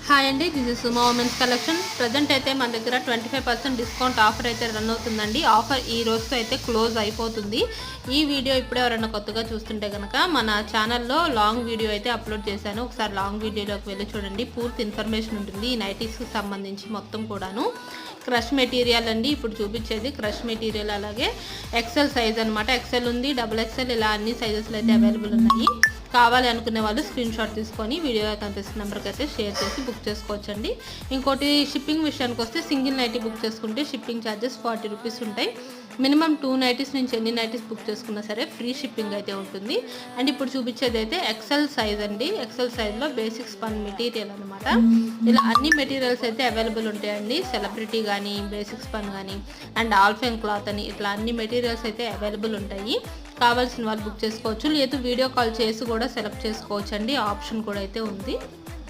Hi అండి, this is Suma women's collection. Present అయితే మన దగ్గర 25% డిస్కౌంట్ ఆఫర్ అయితే రన్ అవుతుందండి. ఆఫర్ ఈ రోజుతో అయితే క్లోజ్ అయిపోతుంది. ఈ వీడియో ఇప్పుడే ఎవరైనా కొత్తగా చూస్తుంటే కనుక మన ఛానల్లో లాంగ్ వీడియో అయితే అప్లోడ్ చేశాను. ఒకసారి లాంగ్ వీడియోలోకి వెళ్ళి చూడండి, పూర్తి ఇన్ఫర్మేషన్ ఉంటుంది ఈ నైటీస్కి సంబంధించి మొత్తం కూడాను. క్రష్ మెటీరియల్ అండి ఇప్పుడు చూపించేది, క్రష్ మెటీరియల్. అలాగే ఎక్సెల్ సైజ్ అనమాట, ఎక్సెల్ ఉంది, డబుల్ ఎక్సెల్, ఇలా అన్ని సైజెస్లో అయితే అవైలబుల్ ఉన్నాయి. కావాలి అనుకునే వాళ్ళు స్క్రీన్ షాట్ తీసుకొని వీడియో కనిపిస్తున్న నెంబర్కి అయితే షేర్ చేసి బుక్ చేసుకోవచ్చండి. ఇంకోటి షిప్పింగ్ విషయానికి వస్తే సింగిల్ నైటీ బుక్ చేసుకుంటే షిప్పింగ్ ఛార్జెస్ 40 రూపీస్ ఉంటాయి. మినిమం 2 నైటీస్ నుంచి ఎన్ని నైటీస్ బుక్ చేసుకున్నా సరే ఫ్రీ షిప్పింగ్ అయితే ఉంటుంది. అండ్ ఇప్పుడు చూపించేది అయితే ఎక్సెల్ సైజ్ అండి. ఎక్సెల్ సైజ్లో బేసిక్ స్పన్ మెటీరియల్ అనమాట. ఇలా అన్ని మెటీరియల్స్ అయితే అవైలబుల్ ఉంటాయండి. సెలబ్రిటీ కానీ, బేసిక్ స్పన్ కానీ, అండ్ ఆల్ఫెన్ క్లాత్ అని, ఇట్లా అన్ని మెటీరియల్స్ అయితే అవైలబుల్ ఉంటాయి. కావాల్సిన వాళ్ళు బుక్ చేసుకోవచ్చు, లేదు వీడియో కాల్ చేసి కూడా సెలెక్ట్ చేసుకోవచ్చు అండి. ఆప్షన్ కూడా అయితే ఉంది.